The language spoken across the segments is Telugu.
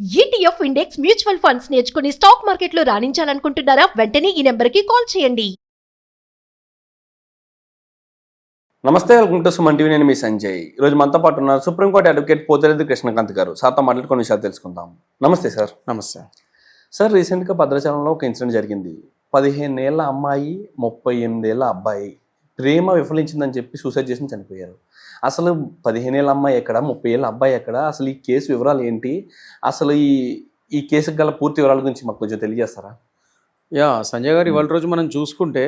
ఈటీఎఫ్ ఇండెక్స్ మ్యూచువల్ ఫండ్స్ నేర్చుకుని స్టాక్ మార్కెట్లో రాణించాలనుకుంటున్నారా? వెంటనే ఈ నెంబర్కి కాల్ చేయండి. నమస్తే, వెల్కమ్ టు సుమన్ టీవీ. నేను మీ సంజయ్. ఈరోజు మనతో పాటు ఉన్నారు సుప్రీంకోర్టు అడ్వకేట్ పోతిరెడ్డి కృష్ణకాంత్ గారు. సార్తో మాట్లాడి కొన్ని విషయాలు తెలుసుకుందాం. నమస్తే సార్. నమస్తే సార్, రీసెంట్గా భద్రాచలంలో ఒక ఇన్సిడెంట్ జరిగింది. 15 ఏళ్ల అమ్మాయి, 38 ఏళ్ల అబ్బాయి ప్రేమ విఫలించిందని చెప్పి సూసైడ్ చేసి చనిపోయారు. అసలు 15 ఏళ్ల అమ్మాయి ఎక్కడ, 30 ఏళ్ల అబ్బాయి ఎక్కడ, అసలు ఈ కేసు వివరాలు ఏంటి, అసలు ఈ కేసుకు గల పూర్తి వివరాల గురించి మాకు కొంచెం తెలియజేస్తారా? సంజయ్ గారు, ఇవాళ రోజు మనం చూసుకుంటే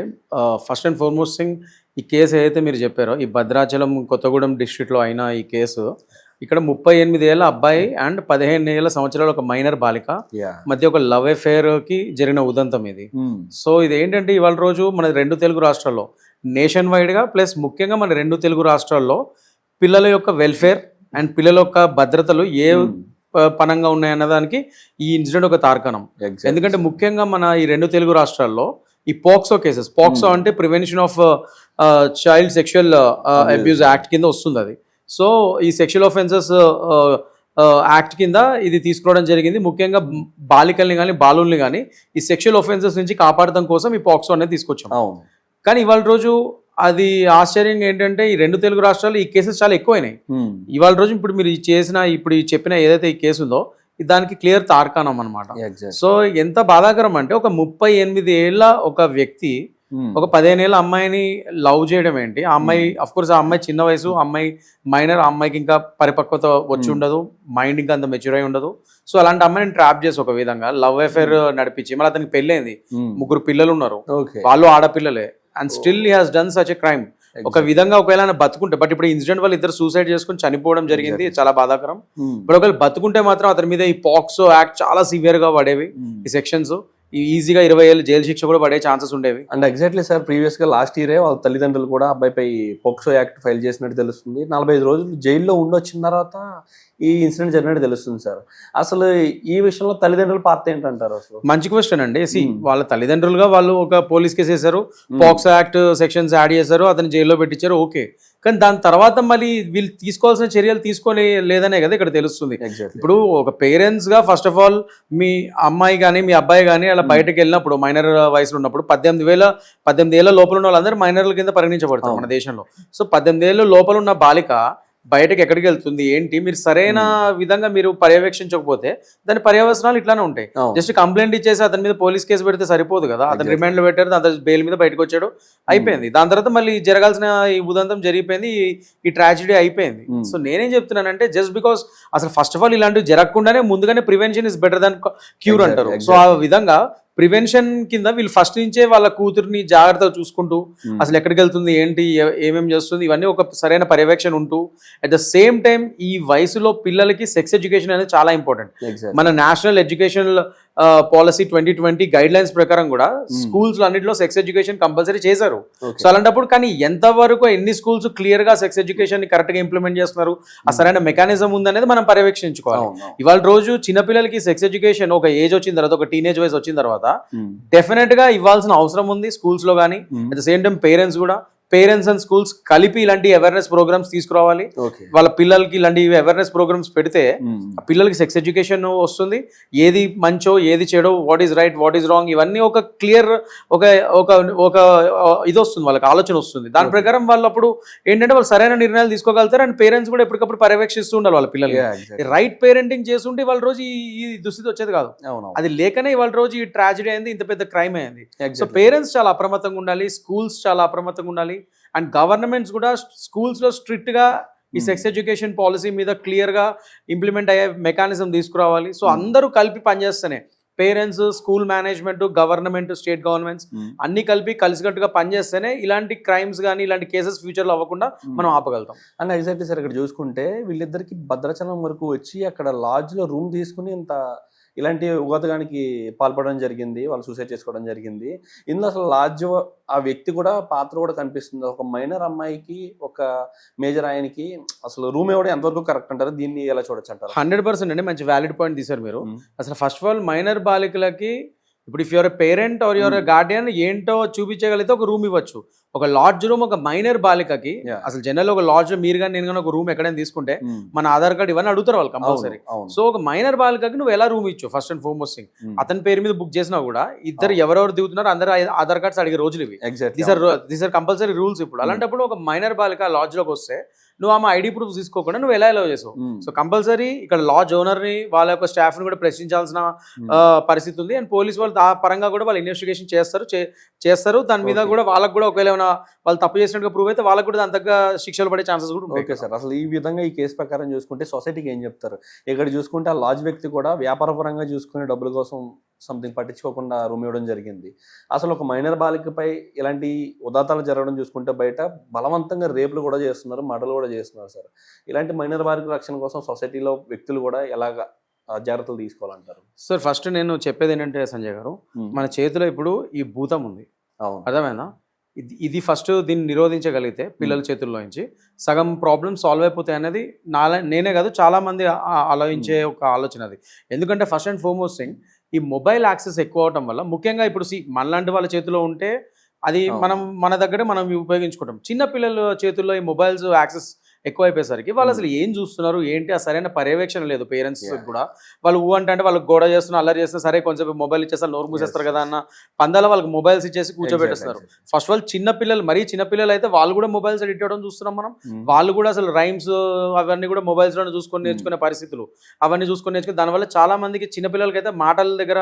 ఫస్ట్ అండ్ ఫార్మోస్ట్ థింగ్, ఈ కేసు ఏదైతే మీరు చెప్పారో, ఈ భద్రాచలం కొత్తగూడెం డిస్ట్రిక్ట్లో అయిన ఈ కేసు, ఇక్కడ 38 ఏళ్ల అబ్బాయి అండ్ 15 సంవత్సరాల ఒక మైనర్ బాలిక మధ్య ఒక లవ్ అఫేర్కి జరిగిన ఉదంతం ఇది. సో ఇది ఏంటంటే, ఇవాళ రోజు మన 2 తెలుగు రాష్ట్రాల్లో నేషన్ వైడ్గా ప్లస్ ముఖ్యంగా మన 2 తెలుగు రాష్ట్రాల్లో పిల్లల యొక్క వెల్ఫేర్ అండ్ పిల్లల యొక్క భద్రతలు ఏ పనంగా ఉన్నాయన్నదానికి ఈ ఇన్సిడెంట్ ఒక తార్కాణం. ఎందుకంటే ముఖ్యంగా మన ఈ 2 తెలుగు రాష్ట్రాల్లో ఈ పోక్సో కేసెస్, పోక్సో అంటే prevention of child sexual abuse act కింద వస్తుంది అది. సో ఈ సెక్షువల్ ఆఫెన్సెస్ యాక్ట్ కింద ఇది తీసుకురావడం జరిగింది. ముఖ్యంగా బాలికల్ని కానీ బాలుల్ని కానీ ఈ సెక్షువల్ ఆఫెన్సెస్ నుంచి కాపాడడం కోసం ఈ పోక్సో అనేది తీసుకొచ్చాం. కానీ ఇవాళ రోజు అది ఆశ్చర్యంగా ఏంటంటే, ఈ 2 తెలుగు రాష్ట్రాల్లో ఈ కేసెస్ చాలా ఎక్కువైనాయి. ఇవాళ రోజు ఇప్పుడు మీరు ఇప్పుడు చెప్పిన ఏదైతే ఈ కేసు ఉందో దానికి క్లియర్ తార్కాణం అనమాట. సో ఎంత బాధాకరం అంటే, ఒక 38 ఏళ్ల ఒక వ్యక్తి ఒక 15 ఏళ్ల అమ్మాయిని లవ్ చేయడం ఏంటి? ఆ అమ్మాయి అఫ్కోర్స్ ఆ అమ్మాయి చిన్న వయసు, అమ్మాయి మైనర్, ఆ అమ్మాయికి ఇంకా పరిపక్వత వచ్చి ఉండదు, మైండ్ ఇంకా అంత మెచ్యూర్ అయి ఉండదు. సో అలాంటి అమ్మాయిని ట్రాప్ చేసి ఒక విధంగా లవ్ అఫేర్ నడిపించి మళ్ళీ అతనికి పెళ్ళైంది, 3 పిల్లలు ఉన్నారు, వాళ్ళు ఆడపిల్లలే, and still he has done such a crime. ఒక విధంగా ఒకవేళ బతుకుంటే, బట్ ఇప్పుడు ఇన్సిడెంట్ వాళ్ళు ఇద్దరు సూసైడ్ చేసుకుని చనిపోవడం జరిగింది, చాలా బాధాకరం. ఇప్పుడు ఒకవేళ బతుకుంటే మాత్రం అతని మీద ఈ పాక్సో యాక్ట్ చాలా సివియర్ గా పడేవి, ఈ సెక్షన్స్ ఈజీగా 20 ఏళ్ళు జైలు శిక్ష కూడా పడే ఛాన్సెస్ ఉండేవి. అండ్ ఎగ్జాక్ట్లీ సార్, ప్రీవియస్ గా లాస్ట్ ఇయరే వాళ్ళ తల్లిదండ్రులు కూడా అబ్బాయిపై పోక్సో యాక్ట్ ఫైల్ చేసినట్టు తెలుస్తుంది. 45 రోజులు జైల్లో ఉండొచ్చిన తర్వాత ఈ ఇన్సిడెంట్ జరిగినట్టు తెలుస్తుంది సార్. అసలు ఈ విషయంలో తల్లిదండ్రుల పాత్ర ఏంటంటారు? అసలు మంచి క్వశ్చన్ అండి. వాళ్ళ తల్లిదండ్రులుగా వాళ్ళు ఒక పోలీస్ కేసు వేశారు, పాక్సో యాక్ట్ సెక్షన్స్ యాడ్ చేశారు, అతను జైల్లో పెట్టించారు, ఓకే. కానీ దాని తర్వాత మళ్ళీ వీళ్ళు తీసుకోవాల్సిన చర్యలు తీసుకొని లేదనే కదా ఇక్కడ తెలుస్తుంది. ఇప్పుడు ఒక పేరెంట్స్ గా ఫస్ట్ ఆఫ్ ఆల్ మీ అమ్మాయి కానీ మీ అబ్బాయి కానీ అలా బయటకు వెళ్ళినప్పుడు, మైనర్ వయసులో ఉన్నప్పుడు 18 ఏళ్ళ లోపల ఉన్న వాళ్ళందరూ మైనర్ల కింద పరిగణించబడతారు మన దేశంలో. సో 18 ఏళ్ళ లోపల ఉన్న బాలిక బయటకు ఎక్కడికి వెళ్తుంది ఏంటి, మీరు సరైన విధంగా మీరు పర్యవేక్షించకపోతే దాని పర్యవసనాలు ఇట్లానే ఉంటాయి. జస్ట్ కంప్లైంట్ ఇచ్చేసి అతని మీద పోలీస్ కేసు పెడితే సరిపోదు కదా. అతను రిమాండ్ లో పెట్టారు, అతను బెయిల్ మీద బయటకు వచ్చాడు, అయిపోయింది. దాని తర్వాత మళ్ళీ జరగాల్సిన ఈ ఉదంతం జరిగిపోయింది, ఈ ట్రాజడీ అయిపోయింది. సో నేనేం చెప్తున్నానంటే, జస్ట్ బికాస్ అసలు ఫస్ట్ ఆఫ్ ఆల్ ఇలాంటివి జరగకుండానే ముందుగానే prevention is better than cure అంటారు. సో ఆ విధంగా ప్రివెన్షన్ కింద వీళ్ళు ఫస్ట్ నుంచే వాళ్ళ కూతురిని జాగ్రత్తగా చూసుకుంటూ, అసలు ఎక్కడికి వెళ్తుంది ఏంటి, ఏమేమి చేస్తుంది, ఇవన్నీ ఒక సరైన పర్యవేక్షణ ఉంటూ, అట్ ద సేమ్ టైం ఈ వయసులో పిల్లలకి సెక్స్ ఎడ్యుకేషన్ అనేది చాలా ఇంపార్టెంట్. మన national education policy 2020 guide lines ప్రకారం కూడా స్కూల్స్ అన్నింటిలో సెక్స్ ఎడ్యుకేషన్ కంపల్సరీ చేశారు. సో అలాంటప్పుడు కానీ ఎంతవరకు ఎన్ని స్కూల్స్ క్లియర్ గా సెక్స్ ఎడ్యుకేషన్ ని కరెక్ట్ గా ఇంప్లిమెంట్ చేస్తున్నారు, ఆ సరైన మెకానిజం ఉందనేది మనం పర్యవేక్షించుకోవాలి. ఇవాళ రోజు చిన్నపిల్లలకి సెక్స్ ఎడ్యుకేషన్ ఒక ఏజ్ వచ్చిన తర్వాత, ఒక టీనేజ్ వయసు వచ్చిన తర్వాత డెఫినెట్ గా ఇవ్వాల్సిన అవసరం ఉంది స్కూల్స్ లో కానీ. At the same time parents and schools కలిపి ఇలాంటి అవేర్నెస్ ప్రోగ్రామ్స్ తీసుకురావాలి. వాళ్ళ పిల్లలకి ఇలాంటి అవేర్నెస్ ప్రోగ్రామ్స్ పెడితే పిల్లలకి సెక్స్ ఎడ్యుకేషన్ వస్తుంది, ఏది మంచో ఏది చెడో, what is right what is wrong, ఇవన్నీ ఒక క్లియర్ ఒక ఇది వస్తుంది, వాళ్ళకి ఆలోచన వస్తుంది. దాని ప్రకారం వాళ్ళు అప్పుడు ఏంటంటే వాళ్ళు సరైన నిర్ణయాలు తీసుకోగలుగుతారు. అండ్ పేరెంట్స్ కూడా ఎప్పటికప్పుడు పర్యవేక్షిస్తూ ఉండాలి వాళ్ళ పిల్లలు. రైట్ పేరెంటింగ్ చేస్తుంటే వాళ్ళ రోజు ఈ దుస్థితి వచ్చేది కాదు. అది లేకనే వాళ్ళ రోజు ఈ ట్రాజడీ అయింది, ఇంత పెద్ద క్రైమ్ అయింది. సో పేరెంట్స్ చాలా అప్రమత్తంగా ఉండాలి, స్కూల్స్ చాలా అప్రమత్తంగా ఉండాలి, అండ్ గవర్నమెంట్స్ కూడా స్కూల్స్ లో స్ట్రిక్ట్ గా ఈ సెక్స్ ఎడ్యుకేషన్ పాలసీ మీద క్లియర్ గా ఇంప్లిమెంట్ అయ్యే మెకానిజం తీసుకురావాలి. సో అందరూ కలిపి పనిచేస్తేనే, parents, school management, government, state governments అన్ని కలిసికట్టుగా పనిచేస్తేనే ఇలాంటి క్రైమ్స్ కానీ ఇలాంటి కేసెస్ ఫ్యూచర్ లో అవ్వకుండా మనం ఆపగలుగుతాం. అండ్ ఎగ్జాక్ట్లీ సార్, ఇక్కడ చూసుకుంటే వీళ్ళిద్దరికి భద్రాచలం వరకు వచ్చి అక్కడ లాడ్జ్ లో రూమ్ తీసుకుని ఇలాంటి ఉగాతగానికి పాల్పడడం జరిగింది, వాళ్ళు సూసైడ్ చేసుకోవడం జరిగింది. ఇందులో అసలు లాడ్జ్ ఆ వ్యక్తి కూడా పాత్ర కూడా కనిపిస్తుంది. ఒక మైనర్ అమ్మాయికి, ఒక మేజర్ ఆయనకి అసలు రూమ్ ఇవ్వడం ఎంతవరకు కరెక్ట్ అంటారు? దీన్ని ఎలా చూడొచ్చు అంటారు? 100% అండి, మంచి వ్యాలిడ్ పాయింట్ తీశారు మీరు. అసలు ఫస్ట్ ఆఫ్ ఆల్ మైనర్ బాలికలకి ఇప్పుడు if your parent are your Guardian ఏంటో చూపించగలిగితే ఒక రూమ్ ఇవ్వచ్చు. ఒక లాడ్జ్ రూమ్ ఒక మైనర్ బాలికకి అసలు జనరల్ ఒక లాడ్జ్ మీరు కానీ నేను కానీ ఒక రూమ్ ఎక్కడైనా తీసుకుంటే మన ఆధార్ కార్డ్ ఇవన్నీ అడుగుతారు వాళ్ళు కంపల్సరీ. సో ఒక మైనర్ బాలికకి నువ్వు ఎలా రూమ్ ఇచ్చు ఫస్ట్ అండ్ ఫార్మోస్ట్ థింగ్. అతని పేరు మీద బుక్ చేసినా కూడా ఇద్దరు ఎవరెవరు దిగుతున్నారు అందరు ఆధార్ కార్డ్స్ అడిగే రోజులు ఇవి. These are compulsory rules. ఇప్పుడు అలాంటప్పుడు ఒక మైనర్ బాలిక లాడ్జ్ లోకి వస్తే నువ్వు ఆమె ఐడి ప్రూఫ్ తీసుకోకుండా నువ్వు ఎలా అలౌ చేసావు? సో కంపల్సరీ ఇక్కడ లాడ్జ్ ఓనర్ ని వాళ్ళ యొక్క స్టాఫ్ ని కూడా ప్రశ్నించాల్సిన పరిస్థితి ఉంది. అండ్ పోలీస్ వాళ్ళు ఆ పరంగా కూడా వాళ్ళు ఇన్వెస్టిగేషన్ చేస్తారు. దాని మీద కూడా వాళ్ళకి కూడా ఒకవేళ ఏమైనా వాళ్ళు తప్పు చేసినట్టుగా ప్రూవ్ అయితే వాళ్ళకి కూడా దాని తగ్గ శిక్షలు పడే ఛాన్సెస్ కూడా ఉంటాయి. ఓకే సార్, అసలు ఈ విధంగా ఈ కేసు ప్రకారం చూసుకుంటే సొసైటీకి ఏం చెప్తారు? ఇక్కడ చూసుకుంటే ఆ లాడ్జ్ వ్యక్తి కూడా వ్యాపారపరంగా చూసుకునే డబ్బుల కోసం సంథింగ్ పట్టించుకోకుండా రూమ్ ఇవ్వడం జరిగింది. అసలు ఒక మైనర్ బాలికపై ఇలాంటి ఉదాతాలు జరగడం చూసుకుంటే బయట బలవంతంగా రేపులు కూడా చేస్తున్నారు, మర్డర్లు కూడా చేస్తున్నారు సార్. ఇలాంటి మైనర్ బాలిక రక్షణ కోసం సొసైటీలో వ్యక్తులు కూడా ఎలాగ జాగ్రత్తలు తీసుకోవాలంటారు? సార్ ఫస్ట్ నేను చెప్పేది ఏంటంటే సంజయ్ గారు, మన చేతిలో ఇప్పుడు ఈ భూతం ఉంది, అర్థమైందా? ఇది ఫస్ట్ దీన్ని నిరోధించగలిగితే పిల్లల చేతుల్లో నుంచి సగం ప్రాబ్లమ్ సాల్వ్ అయిపోతాయి అనేది నేనే కాదు చాలా మంది ఆలోచించే ఒక ఆలోచన అది. ఎందుకంటే ఫస్ట్ అండ్ ఫార్మోస్ట్ థింగ్ ఈ మొబైల్ యాక్సెస్ ఎక్కువ అవడం వల్ల ముఖ్యంగా ఇప్పుడు మనలాంటి వాళ్ళ చేతిలో ఉంటే అది మన దగ్గర మనం ఉపయోగించుకుంటాం. చిన్న పిల్లల చేతుల్లో ఈ మొబైల్స్ యాక్సెస్ ఎక్కువ అయిపోయేసరికి వాళ్ళు అసలు ఏం చూస్తున్నారు ఏంటి ఆ సరైన పర్యవేక్షణ లేదు పేరెంట్స్ కూడా. వాళ్ళు అంటే వాళ్ళు గోడ చేస్తున్నా అల్లరి చేస్తున్నా సరే కొంచెం మొబైల్ ఇచ్చేస్తారు నోరు మూసేస్తారు కదా అన్న పందాల వాళ్ళకి మొబైల్స్ ఇచ్చేసి కూర్చోబెట్టేస్తున్నారు. ఫస్ట్ వాళ్ళు చిన్న పిల్లలు మరీ చిన్న పిల్లలు అయితే వాళ్ళు కూడా మొబైల్స్ ఎడిట్ అవ్వడం చూస్తున్నాం మనం. వాళ్ళు కూడా అసలు రైమ్స్ అవన్నీ కూడా మొబైల్స్ లోనే చూసుకొని నేర్చుకునే పరిస్థితులు అవన్నీ చూసుకొని నేర్చుకుని దానివల్ల చాలా మందికి చిన్న పిల్లలకి అయితే మాటల దగ్గర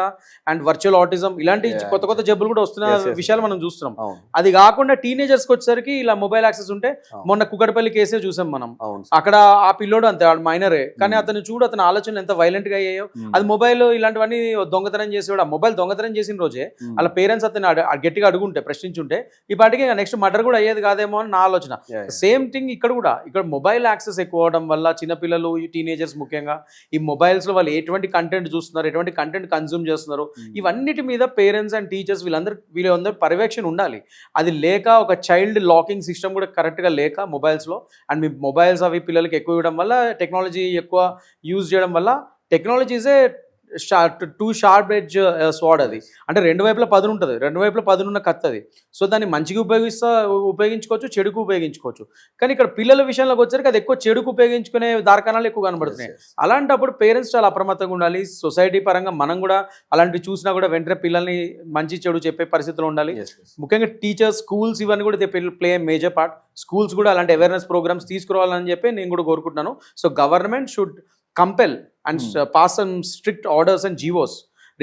అండ్ వర్చువల్ ఆటిజం ఇలాంటి కొత్త జబ్బులు కూడా వస్తున్న విషయాలు మనం చూస్తున్నాం. అది కాకుండా టీనేజర్స్కి వచ్చేసరికి ఇలా మొబైల్ యాక్సెస్ ఉంటే మొన్న కుకట్పల్లి కేసే చూసాం మనం. అక్కడ ఆ పిల్లోడు అంతే వాడు మైనరే కానీ అతను చూడు అతని ఆలోచనలు ఎంత వైలెంట్ గా అయ్యాయో. అది మొబైల్ ఇలాంటివన్నీ దొంగతనం చేసేవాడు. ఆ మొబైల్ దొంగతనం చేసిన రోజే వాళ్ళ పేరెంట్స్ అతను గట్టిగా అడుగుంటే ప్రశ్నించుంటే ఈ పాటికి నెక్స్ట్ మర్డర్ కూడా అయ్యేది కాదేమో అని నా ఆలోచన. సేమ్ థింగ్ ఇక్కడ కూడా ఇక్కడ మొబైల్ యాక్సెస్ ఎక్కువ అవడం వల్ల చిన్నపిల్లలు ఈ టీనేజర్స్ ముఖ్యంగా ఈ మొబైల్స్ లో వాళ్ళు ఎటువంటి కంటెంట్ చూస్తున్నారు ఎటువంటి కంటెంట్ కన్జ్యూమ్ చేస్తున్నారు ఇవన్నిటి మీద పేరెంట్స్ అండ్ టీచర్స్ వీళ్ళందరూ పర్యవేక్షణ ఉండాలి. అది లేక ఒక చైల్డ్ లాకింగ్ సిస్టమ్ కూడా కరెక్ట్ గా లేక మొబైల్స్ లో అండ్ మీ మొబైల్స్ అవి పిల్లలకి ఎక్కువ ఇవ్వడం వల్ల టెక్నాలజీ ఎక్కువ యూజ్ చేయడం వల్ల technology is a two sharp edge sword. అది అంటే రెండు వైపులా పదును ఉంటుంది, రెండు వైపులా పదునున్న కత్తి అది. సో దాన్ని మంచిగా ఉపయోగించుకోవచ్చు చెడుకు ఉపయోగించుకోవచ్చు. కానీ ఇక్కడ పిల్లల విషయంలోకి వచ్చరికి అది ఎక్కువ చెడుకు ఉపయోగించుకునే దారకాణాలు ఎక్కువ కనబడుతున్నాయి. అలాంటప్పుడు పేరెంట్స్ చాలా అప్రమత్తంగా ఉండాలి. సొసైటీ పరంగా మనం కూడా అలాంటివి చూసినా కూడా వెంటనే పిల్లల్ని మంచి చెడు చెప్పే పరిస్థితులు ఉండాలి. ముఖ్యంగా టీచర్స్ స్కూల్స్ ఇవన్నీ కూడా ప్లే మేజర్ పార్ట్. స్కూల్స్ కూడా అలాంటి అవేర్నెస్ ప్రోగ్రామ్స్ తీసుకురావాలని చెప్పి నేను కూడా కోరుకుంటున్నాను. So government should compel and pass some strict orders and GOs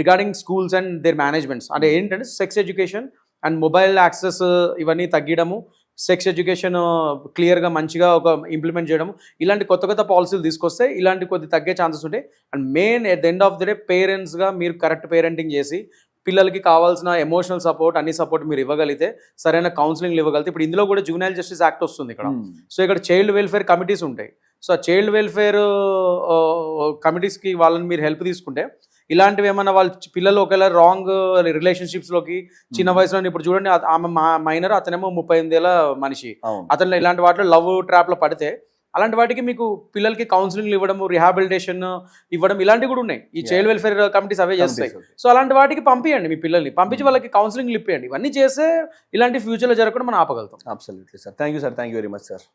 regarding schools and their managements. అంటే ఏంటంటే sex education and mobile access ఇవన్నీ తగ్గడము, సెక్స్ ఎడ్యుకేషన్ క్లియర్గా మంచిగా ఒక ఇంప్లిమెంట్ చేయడము, ఇలాంటి కొత్త పాలసీలు తీసుకొస్తే ఇలాంటి కొద్ది తగ్గే ఛాన్సెస్ ఉంటాయి. And main at the end of the day పేరెంట్స్గా మీరు కరెక్ట్ పేరెంటింగ్ చేసి పిల్లలకి కావాల్సిన ఎమోషనల్ సపోర్ట్ అన్ని సపోర్ట్ మీరు ఇవ్వగలిగితే సరైన కౌన్సిలింగ్ ఇవ్వగలిగితే ఇప్పుడు ఇందులో కూడా జువెనైల్ జస్టిస్ యాక్ట్ వస్తుంది ఇక్కడ. సో ఇక్కడ చైల్డ్ వెల్ఫేర్ కమిటీస్ ఉంటాయి. సో ఆ చైల్డ్ వెల్ఫేర్ కమిటీస్కి వాళ్ళని మీరు హెల్ప్ తీసుకుంటే ఇలాంటివి ఏమన్నా వాళ్ళ పిల్లలు ఒకవేళ రాంగ్ రిలేషన్షిప్స్లోకి చిన్న వయసులో ఇప్పుడు చూడండి ఆమె మైనర్ అతనేమో 38 ఏళ్ళ మనిషి అతను ఇలాంటి వాటిలో లవ్ ట్రాప్లో పడితే అలాంటి వాటికి మీకు పిల్లలకి కౌన్సిలింగ్ ఇవ్వడం రిహాబిలిటేషన్ ఇవ్వడం ఇలాంటివి కూడా ఉన్నాయి. ఈ చైల్డ్ వెల్ఫేర్ కమిటీస్ అవే చేస్తాయి. సో అలాంటి వాటికి పంపించండి మీ పిల్లల్ని, పంపించి వాళ్ళకి కౌన్సిలింగ్ ఇప్పియండి. ఇవన్నీ చేస్తే ఇలాంటి ఫ్యూచర్లో జరగకుండా మనం ఆపగలుగుతాం. Absolutely sir. Thank you very much sir.